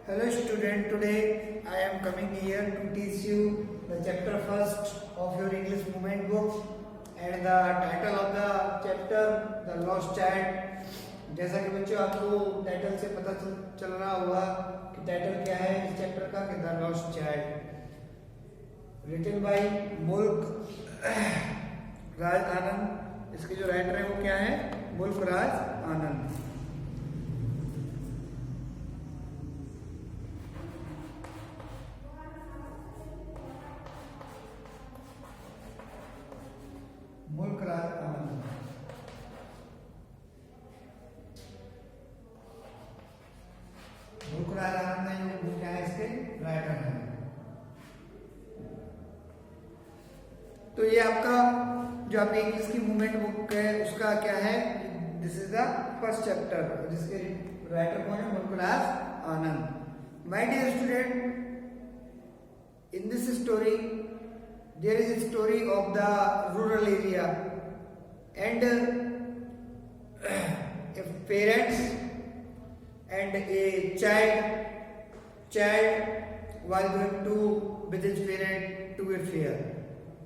Hello student, today I am coming here to teach you the chapter first of your English movement book and the title of the chapter The Lost Child. जैसा कि बच्चों आपको title से पता चल रहा होगा कि टाइटल क्या है इस चैप्टर का कि the lost child written by Mulk Raj आनंद। इसके जो राइटर है वो क्या है? मुल्क राज आनंद। मुल्क राज आनंद मुल्क राज आनंद ने जो क्या है इसके राइटर हैं। तो ये आपका जो आपकी इंग्लिश की मूवमेंट बुक है उसका क्या है? This is the first chapter जिसके राइटर कौन है? Mulk Raj Anand. My dear student, in this story there is a story of the rural area and a parents and a child was going to with his parent to a fair।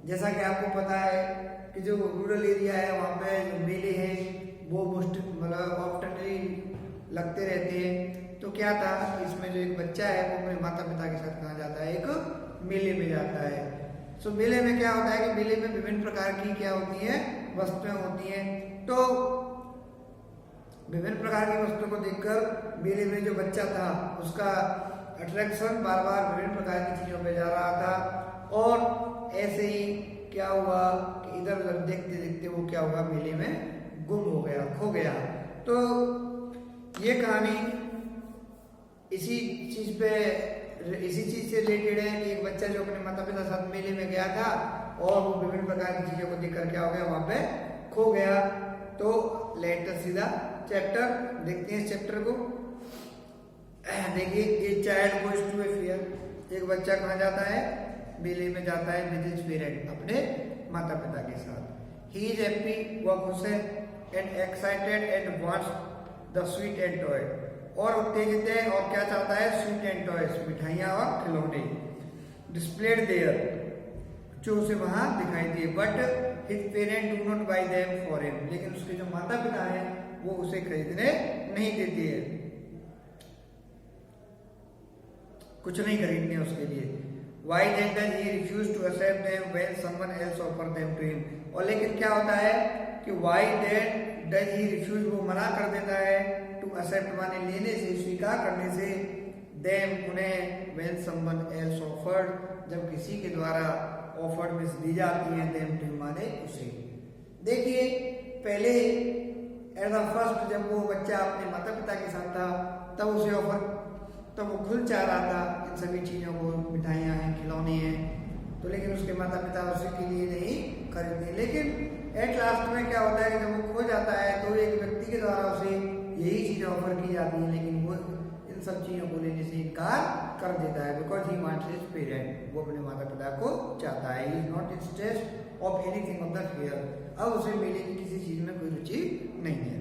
जैसा कि आपको पता है कि जो रूरल एरिया है वहाँ पे जो मेले हैं वो मतलब ऑफ्टनली लगते रहते हैं। तो क्या था, इसमें जो एक बच्चा है वो अपने माता पिता के साथ कहाँ जाता है? एक मेले में जाता है। सो मेले में क्या होता है कि मेले में विभिन्न प्रकार की क्या होती है? वस्तुएं होती हैं। तो विभिन्न प्रकार की वस्तुओं को देखकर मेले में जो बच्चा था उसका अट्रैक्शन बार बार विभिन्न प्रकार की चीजों पे जा रहा था और ऐसे ही क्या हुआ कि इधर उधर देखते देखते वो क्या हुआ? मेले में गुम हो गया, खो गया। तो ये कहानी इसी चीज से रिलेटेड है कि एक बच्चा जो अपने माता पिता साथ मेले में गया था और वो विभिन्न प्रकार की चीजों को देखकर क्या हो गया? वहां पे खो गया। तो let us see the chapter, देखते हैं इस चैप्टर को। देखिए, a child goes to a fair. एक बच्चा कहाँ जाता है? मेले में जाता है विद हिज पेरेंट, अपने माता पिता के साथ। ही इज हैप्पी, वह खुश है, and excited and wants the sweet and toy, और उत्तेजित है और क्या चाहता है? स्वीट एंड टॉयज, मिठाइयां और खिलौने। डिस्प्लेड देयर, जो उसे वहां दिखाई दिए। But his parent do not bye them for him, लेकिन उसके जो माता पिता हैं वो उसे खरीदने नहीं देती है, कुछ नहीं खरीदने उसके लिए। Why then does he refuse to accept them when someone else offer them to him? और लेकिन क्या होता है कि why then does he refuse, वो मना कर देता है, to accept माने लेने से, स्वीकार करने से, them उन्हें, when someone else offered, जब किसी के द्वारा offered में दी जाती है, them to माने उसे। देखिए, पहले एज अ फर्स्ट जब वो बच्चा अपने माता पिता के साथ था तब उसे ऑफर, तब वो खुद चाह रहा था इन सभी चीजों को, मिठाइयाँ हैं, खिलौने हैं, तो लेकिन उसके माता पिता उसके लिए नहीं खरीदते। लेकिन एट लास्ट में क्या होता है कि जब वो खो जाता है तो एक व्यक्ति के द्वारा उसे यही चीजें ऑफर की जाती है, लेकिन वो इन सब चीजों को लेने से इनकार कर देता है। Because he wants his parent, वो अपने माता पिता को चाहता है। He is not interested of anything of the fair, अब उसे मेले की किसी चीज में कोई रुचि नहीं है।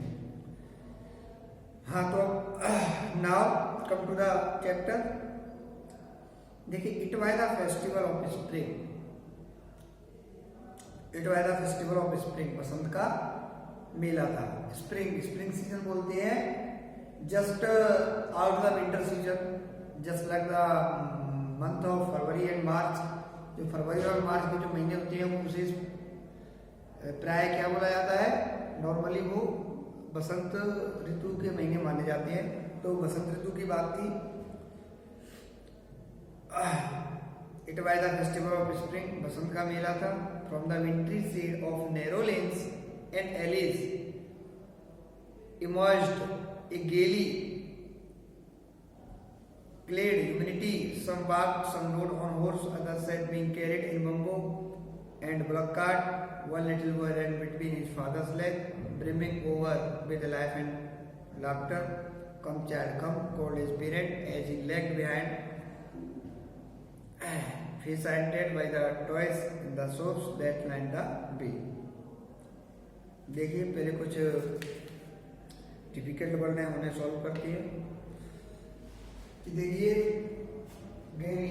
हाँ, तो now come to the chapter. देखिए, it was the festival of spring, it was the festival of spring, बसंत का मेला था। स्प्रिंग सीजन बोलते हैं just out the winter season, just like the month of February and March. जो फरवरी और मार्च के जो महीने होते हैं उसे प्राय क्या बोला जाता है? नॉर्मली वो बसंत ऋतु के महीने माने जाते हैं। तो बसंत ऋतु की बात थी। It was the festival of spring, बसंत का मेला था। From the wintry seed of narrow lanes and alleys emerged a gaily clad humanity, some walked, some rode on horse, others sat being carried in bamboo and bullock cart. One little boy ran between his father's legs, brimming over with life and laughter. Come child, come, called his parent as he lagged behind, fascinated by the toys in the shops that lined the way. देखिए, पहले कुछ difficult word है उन्हें solve करती है। कि देखिए Gary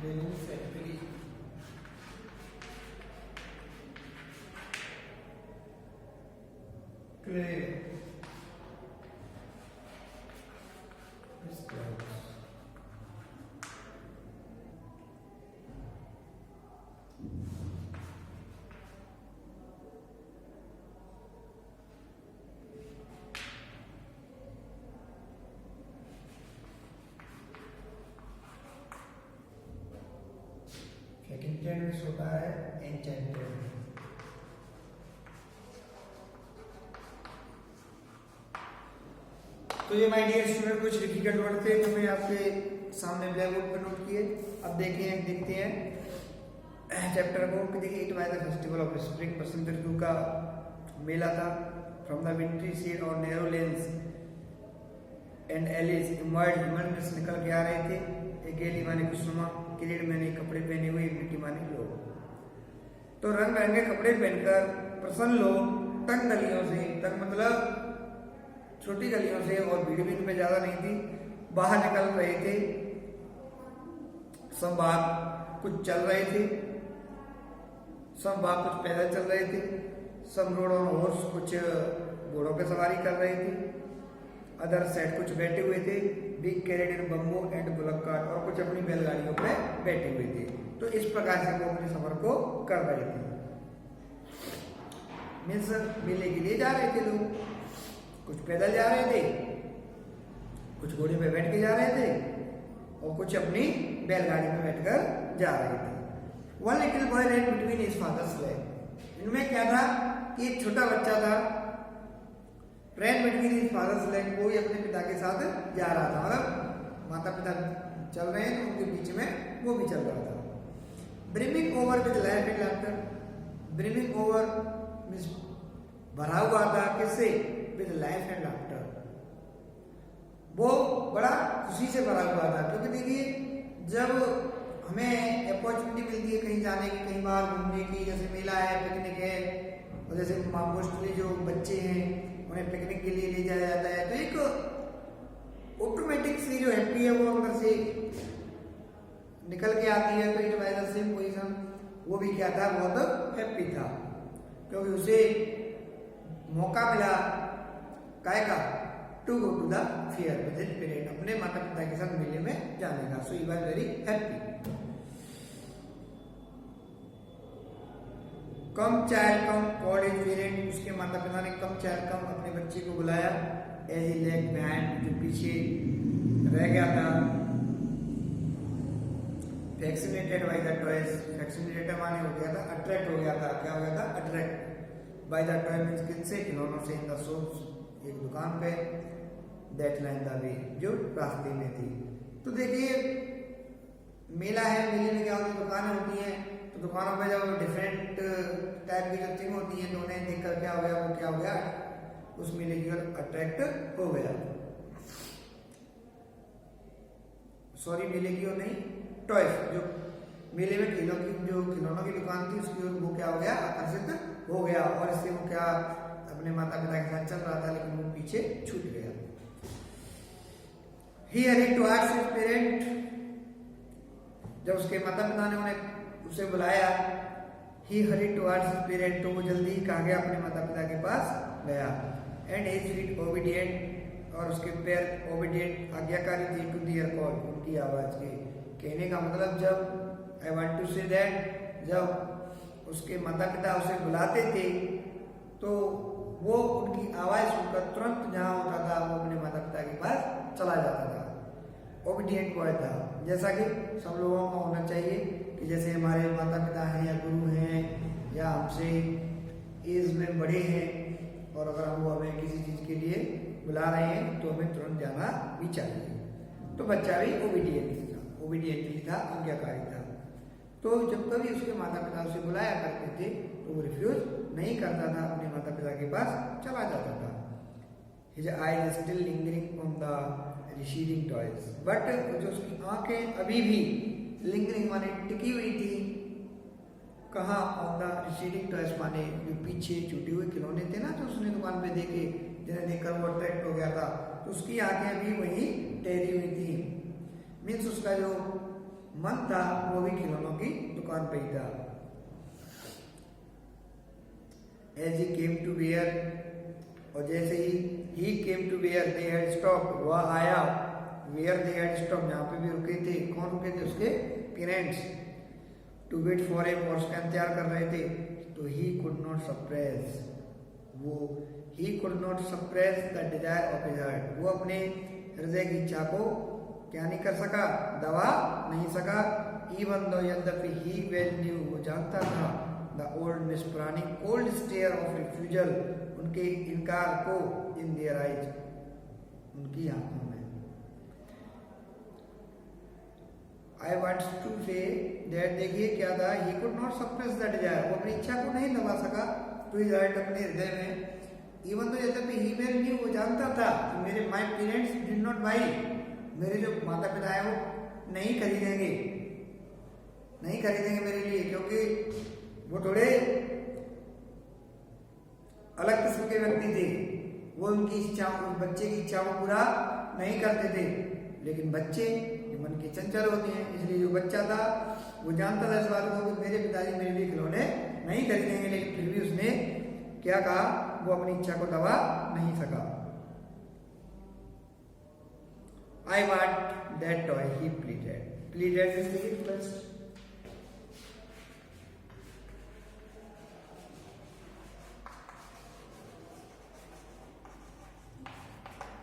factory clay second होता है एन्चेंटेड। तो ये माय डियर स्टूडेंट कुछ डिफिकल्ट वर्ड थे जो मैं आपके सामने ब्लैक बोर्ड पर नोट किए। अब देखते हैं चैप्टर को कि देखिए it was the festival of spring, बसंत ऋतु का मेला था। फ्रॉम द विंट्री सीड और narrow lanes and alleys emerge, हिमन में से निकल के आ रहे थे। एगेली माने खुशनुमा, किरीट मैंने कपड़े पहने हुए, मिट्टी माने लोग। तो रंग बिरंगे कपड़े पहनकर प्रसन्न लोग तंग गलियों से, तंग मतलब छोटी गलियों से और भीड़ भी इनमें ज्यादा नहीं थी, बाहर निकल रहे थे। सब बाहर कुछ चल रहे थे, सब बाहर कुछ पैदल चल रहे थे, सब रोड ऑन हॉर्स कुछ घोड़ों पे सवारी कर रहे थे। अदर साइड कुछ बैठे हुए थे, big carrot in bamboo and bullock cart, और कुछ अपनी बैलगाड़ियों पे बैठे हुए थे। तो इस प्रकार से वो अपने सफर को कर रहे थे। मीन्स मेले के लिए जा रहे थे लोग, कुछ पैदल जा रहे थे, कुछ घोड़े पे बैठ के जा रहे थे और कुछ अपनी बैलगाड़ी में बैठकर जा रहे थे। वन लिटिल बॉय रैन बिटवीन हिज फादर्स लेग। इनमें क्या था कि एक छोटा बच्चा था, रैन बिटवीन हिज फादर्स लेग, वो ही अपने पिता के साथ जा रहा था। मतलब माता पिता चल रहे हैं तो उनके बीच में वो भी चल रहा था। Brimming over with life and laughter, brimming over means भरा हुआ था, किससे? With life and laughter. वो बड़ा खुशी से भरा हुआ था, क्योंकि देखिए जब हमें अपॉर्चुनिटी मिलती है कहीं जाने की, कहीं बाहर घूमने की, जैसे मेला है, पिकनिक है, और जैसे मोस्टली जो बच्चे हैं उन्हें पिकनिक के लिए ले जाया जाता है, तो एक ऑटोमेटिक सी जो हैप्पी है वो अंदर से निकल के आती है। तो it was the same position, वो भी क्या था, बहुत हैप्पी था, क्योंकि उसे मौका मिला काय का, to go to the fair with his parent, अपने माता पिता के साथ मेले में जाने का। So he was very happy. Come child come called his parent, उसके माता पिता ने कम चाइल्ड कम अपने बच्चे को बुलाया। एज ही लेग बिहाइंड, जो पीछे रह गया था। Fascinated by the toys, fascinated माने हो गया था, अट्रैक्ट हो गया था। क्या हो गया था? Attract by the toy means किनसे? खिलौनों से। इन द शॉप्स, एक दुकान पे, दैट लाइन द वे, जो रास्ते में थी। तो देखिए मेला है, मेले में क्या होती है, दुकानें होती हैं, तो दुकानों पे जब डिफरेंट टाइप की जो थिंग होती है तो उन्हें देखकर क्या हो गया, वो क्या हो गया, उस मेले की ओर अट्रैक्ट हो गया। सॉरी, मेले की ओर नहीं, टॉयज, जो मेले में खिलौनों की दुकान थी उसकी ओर वो क्या हो गया, आकर्षित हो गया। और इससे वो क्या, अपने माता पिता के साथ चल रहा था, लेकिन वो पीछे छूट गया। He hurried towards his parent, जब उसके माता पिता ने उसे बुलाया, he hurried towards his parent, तो वो जल्दी ही कहाँ गया, अपने माता पिता के पास गया। And his feet obedient, और उसके पैर obedient, आज्ञाकारी थे, to their call, उनकी आवाज के। कहने का मतलब जब I want to say that, जब उसके माता पिता उसे बुलाते थे तो वो उनकी आवाज सुनकर तुरंत जहाँ होता था वो अपने माता पिता के पास चला जाता था। ओबीडियंट बॉय था, जैसा कि सब लोगों का होना चाहिए कि जैसे हमारे माता पिता हैं या गुरु हैं या हमसे एज में बड़े हैं, और अगर वो हमें किसी चीज़ के लिए बुला रहे हैं तो हमें तुरंत जाना भी चाहिए। तो बच्चा भी ओबीडियंट था, आज्ञाकारी था। तो जब कभी उसके माता पिता उसे बुलाया करते थे तो वो रिफ्यूज नहीं करता था, अपने माता पिता के पास चला जाता था। His eyes still lingering on the receding toys, but जो उसकी आंखें अभी भी lingering माने टिकी हुई थी, कहाँ, on the receding toys माने जो पीछे छूटे हुए खिलौने थे ना जो उसने दुकान पे देखे, जिन्हें देखकर वो अट्रैक्ट हो गया था, तो उसकी आंखें भी वही ठहरी हुई थी। मीन्स उसका जो मन था वो भी खिलौनों की दुकान पे ही था। As he came to where, और जैसे ही came to where they had stopped, वह आया where they had stopped, जहाँ पे भी रुके थे। कौन रुके थे? उसके parents. To wait for him, और उसका इंतजार कर रहे थे। तो he could not suppress, he could not suppress the desire of his heart, वो अपने हृदय की इच्छा को क्या नहीं कर सका? दबा नहीं सका। Even though, यद्यपि he well knew, वो जानता था, the old Miss पुरानी cold stare of refusal, उनके इनकार को, in their eyes, उनकी आंखों में। I want to say that, देखिए क्या था, he could not suppress the desire, वो अपनी इच्छा को नहीं दबा सका to his heart, अपने हृदय में। Even though, यद्यपि he well knew, वो जानता था कि मेरे my parents did not buy, मेरे जो माता पिता है वो नहीं खरीदेंगे मेरे लिए, क्योंकि वो थोड़े अलग किस्म के व्यक्ति थे। वो उनकी इच्छा, उस बच्चे की इच्छा को पूरा नहीं करते थे। लेकिन बच्चे ये मन के चंचल होते हैं, इसलिए जो बच्चा था वो जानता था इस बात को कि मेरे पिताजी मेरे लिए खिलौने नहीं खरीदेंगे, लेकिन फिर भी उसने क्या कहा? वो अपनी इच्छा को दबा नहीं सका। I want that toy, he pleaded. Pleaded is the request.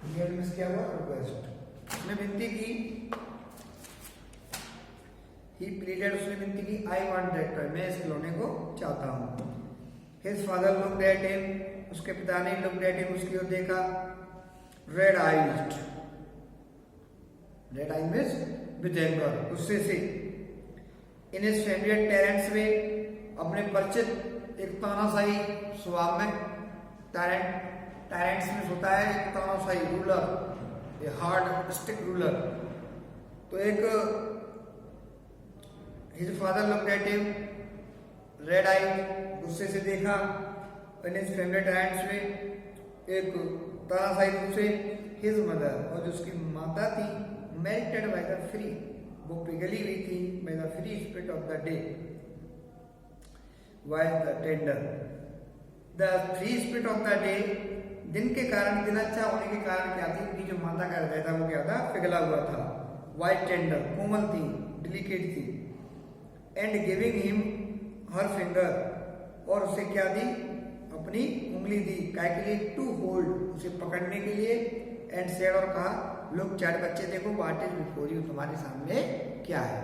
Pleaded means क्या हुआ? Request. उसने विनती की। He pleaded, उसने विनती की, I want that toy, मैं इस खिलौने को चाहता हूँ। His father looked at him, उसके पिता ने looked at him, उसकी ओर देखा। Red eyed, red eyed means with anger, गुस्से से। In his familiar Terence way, अपने परिचित एक तानाशाही स्वभाव में, टायरेंट्स में होता है एक तानाशाही ruler, a hard stick ruler. तो एक his father looked at him, red eyed, गुस्से से देखा। In his familiar Terence में एक तानाशाही रूप से। His mother, और जो उसकी माता थी, melted by the free, वो पिघली हुई थी by the free spirit of the day, while the tender, the free spirit of the day, दिन के कारण, दिन अच्छा होने के कारण क्या थी? उनकी जो माता का हृदय था वो क्या था? पिघला हुआ था। while tender, कोमल थी, delicate थी। and giving him her finger, और उसे क्या दी? अपनी उंगली दी। काय के लिए? to hold, उसे पकड़ने के लिए। and said, और कहा, लोग चार बच्चे देखो, व्हाट इज बिफोर यू, तुम्हारे सामने क्या है।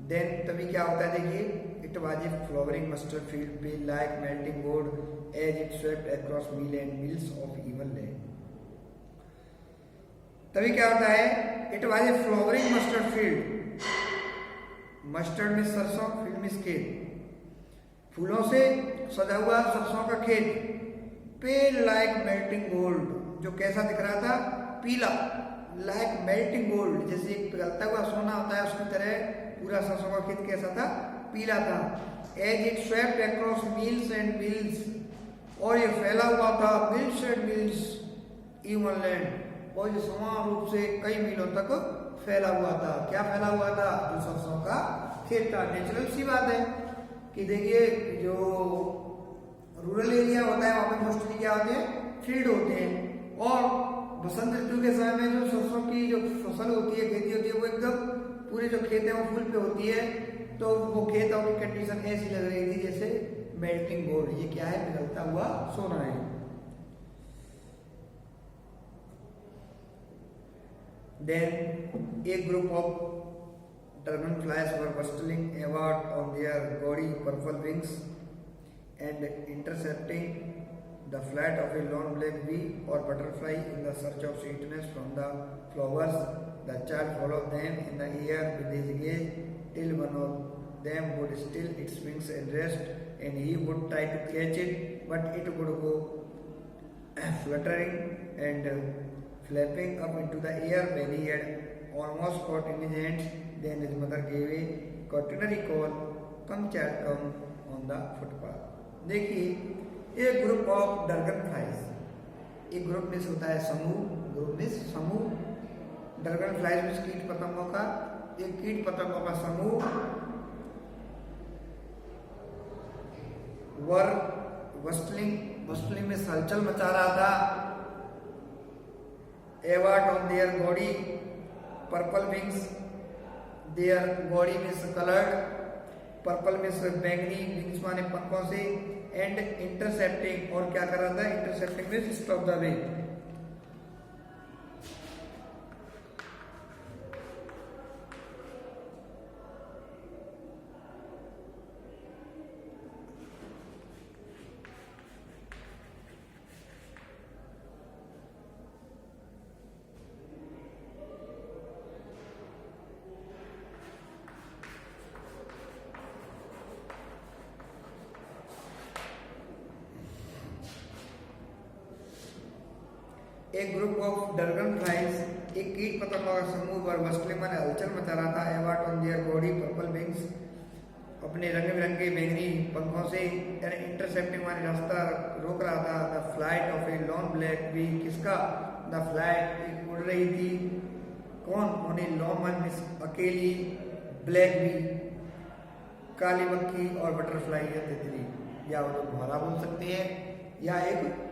देन तभी क्या होता है? देखिए, it was a flowering mustard field पे like melting gold as it swept across mile and miles of even land. तभी क्या होता है? It was a flowering mustard field, mustard में सरसों, फील्ड में खेत, फूलों से सजा हुआ सरसों का खेत। पेल लाइक मेल्टिंग गोल्ड, जो कैसा दिख रहा था? पीला। लाइक मेल्टिंग गोल्ड, जैसे एक पिघलता हुआ सोना होता है उसकी तरह पूरा सरसों का खेत कैसा था? पीला था। As it swept across miles and miles, और ये फैला हुआ था miles and miles, even land, और ये समान रूप से कई मीलों तक फैला हुआ था। क्या फैला हुआ था? जो सरसों का खेत था। नेचुरल सी बात है कि देखिए, जो रूरल एरिया होता है वहां पे मोस्टली क्या होते हैं? फील्ड होते हैं। और बसंत ऋतु के समय में जो सरसों की जो फसल होती है, खेती होती है, वो एकदम पूरे जो खेत है वो फुल पे होती है। तो वो खेत और कंडीशन ऐसी लग रही थी जैसे मेल्टिंग गोल्ड। ये क्या है? पिघलता हुआ सोना है। Then a group of dragonflies were bustling about on their gaudy purple wings and intercepting the flight of a lone black bee or butterfly in the search of sweetness from the flowers. The child followed them in the air with his gaze till one of them would still its wings and rest, and he would try to catch it, but it would go fluttering and flapping up into the air when he had almost caught in his hands. Then his mother gave a cautionary call, "Come child, come," on the footpath. देखिए एक group of dragon flies, एक group means होता है समूह, group means समूह, dragon flies means कीट पतंगों का, एक कीट पतंगों का समूह वर वस्टलिंग में हलचल मचा रहा था। Avert on their body purple wings, their body means coloured, purple means बैंगनी, विंग्स माने पंखों से, एंड इंटरसेप्टिंग, और क्या कर रहा था, intercepting means stop the way. एक ग्रुप ऑफ ड्रैगन फ्लाइज, एक कीट पतंगों का समूह वर वस्टलिंग माने हलचल मचा रहा था। Avert on their body purple wings, अपने रंग बिरंगे बैंगनी पंखों से, इंटरसेप्टिंग माने रास्ता रोक रहा था। The flight of a lone black bee, किसका, द फ्लाइट, एक उड़ रही थी, कौन, on a lone one means अकेली, ब्लैक बी काली मक्खी, और बटरफ्लाई या तितली, या वो लोग भौरा बोल सकते हैं या एक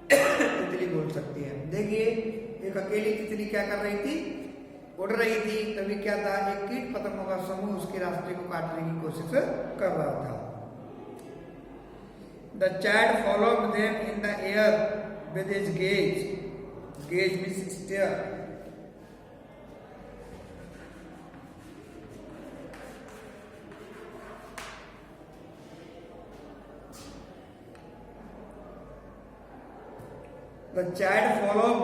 तितली बोल सकती है। देखिए एक अकेली तितली क्या कर रही थी, उड़ रही थी, तभी क्या था, एक कीट पतंगों का समूह उसके रास्ते को काटने की कोशिश कर रहा था। The child followed them in the air with his gaze, gaze means stare, The child followed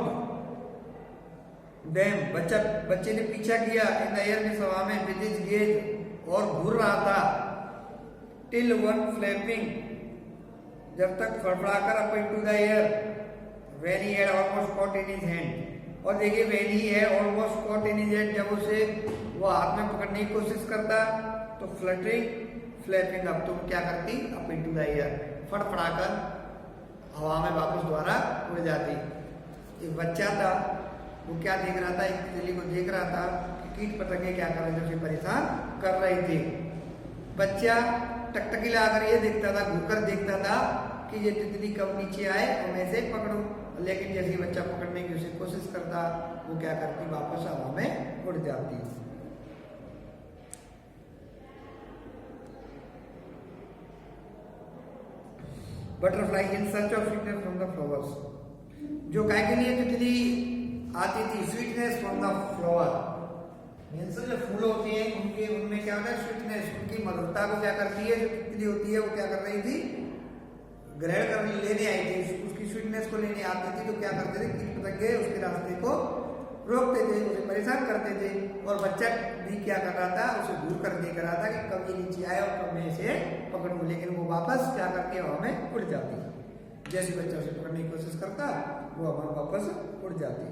them, बच्चे ने पीछा किया, इन द एयर में हवा में, विद हिज गेज, और घूर रहा था, टिल वन फ्लैपिंग, जब तक फड़फड़ाकर up into the air, when he had almost caught in his hand, और देखिए when he had almost caught in his hand, जब उसे वो हाथ में पकड़ने की कोशिश करता तो फ्लटरिंग फ्लैपिंग अप, तो क्या करती, अप इनटू द एयर, फड़फड़ाकर हवा में वापस दोबारा उड़ जाती। एक बच्चा था, वो क्या देख रहा था, एक तितली को देख रहा था कि कीट पतंगे क्या कर रहे थे, उसे परेशान कर रहे थे। बच्चा टकटकी लगाकर ये देखता था, घूरकर देखता था कि ये तितली कब नीचे आए और मैं इसे पकड़ूं, लेकिन जैसे बच्चा पकड़ने की उसे कोशिश करता, वो क्या करती, वापस हवा में उड़ जाती। Butterfly in search of sweetness from the flowers, जो गाय के लिए तितली आती थी, sweetness from the flower means जो फूल होते हैं उनके, उनमें क्या होता है, स्वीटनेस, उनकी मधुरता को क्या करती है, जो तितली होती है वो क्या कर रही थी, ग्रहण करने लेने आई थी, उसकी स्वीटनेस को लेने आती थी, तो क्या करते थे, कीट पतंगे उसके रास्ते को रोकते थे, उसे परेशान करते थे, और बच्चा भी क्या कर रहा था, उसे दूर कर देख रहा था कि कब ये नीचे आए और कब मैं इसे पकड़ूं, लेकिन वो वापस क्या करके हवा में उड़ जाती। जैसे बच्चा उसे पकड़ने की कोशिश करता, वो हवा में वापस उड़ जाती।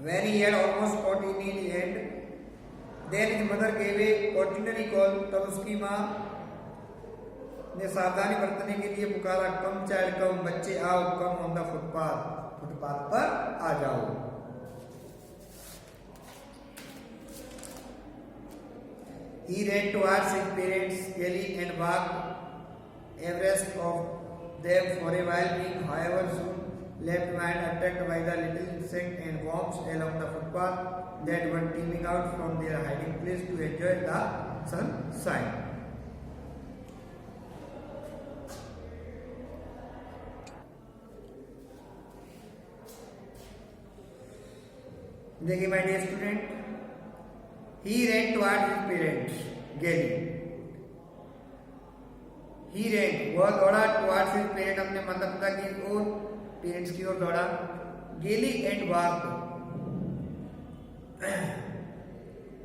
When he had almost caught in his hand, then his mother gave a cautionary call, तब उसकी माँ ने सावधानी बरतने के लिए पुकारा, कम चाइल्ड कम, बच्चे आओ, come on the footpath, footpath पर आ जाओ। He ran towards his parents gaily and walked abreast of them for a while, being however soon left behind, attacked by the little insect and worms along the footpath that were teeming out from their hiding place to enjoy the sunshine. देखिए my dear student, he ran towards his parents gaily. He ran, वह दौड़ा, towards his parents, अपने माता पिता की ओर, parents की ओर दौड़ा, गेली एंड वॉक,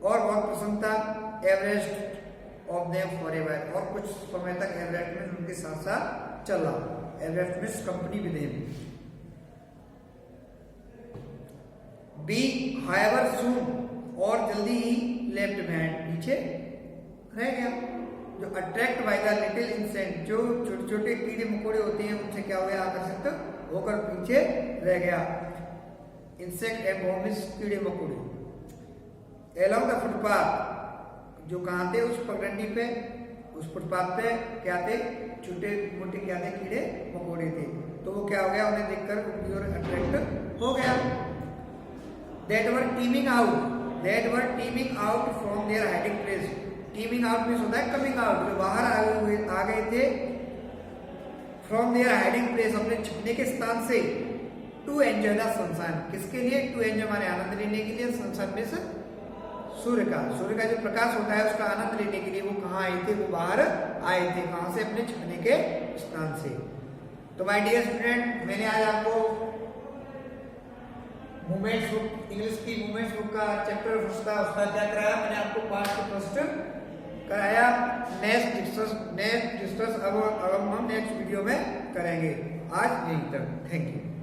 और बहुत पसंद था, Everest of them for ever, और कुछ समय तक एवरेस्ट में उनके साथ साथ चला, एवरेस्ट में company with him. Be however soon, और जल्दी ही लेफ्ट बिहाइंड, पीछे रह गया। जो attract by the little insect, जो छोटे छोटे कीड़े मकोड़े होते हैं उनसे क्या हो गया, आकर्षित होकर पीछे रह गया। इंसेक्ट एंड वर्म्स, कीड़े मकोड़े। अलोंग द फुटपाथ, जो कहाँ थे, उस पगडंडी पे, उस फुटपाथ पे क्या थे, छोटे मोटे क्या थे, कीड़े मकोड़े थे। तो वो क्या हो गया, उन्हें देखकर उनकी ओर अट्रैक्ट हो गया। That were teeming out from their hiding place. Teeming out means होता है coming out, जो बाहर आ गए थे from their hiding place, अपने छिपने के स्थान से, to enjoy the sunshine, किसके लिए, to enjoy माने आनंद लेने के लिए, sunshine means सूर्य का जो प्रकाश होता है उसका आनंद लेने के लिए वो कहाँ आए थे, वो बाहर आए थे, कहाँ से, अपने छिपने के स्थान से। तो माय डियर स्टूडेंट, मैंने आज आपको मूवमेंट्स बुक, इंग्लिश की मूवमेंट्स बुक का चैप्टर उसका क्या कराया, मैंने आपको पार्ट फर्स्ट कराया। नेक्स्ट डिस्कस अब हम नेक्स्ट वीडियो में करेंगे। आज यहीं तक, थैंक यू।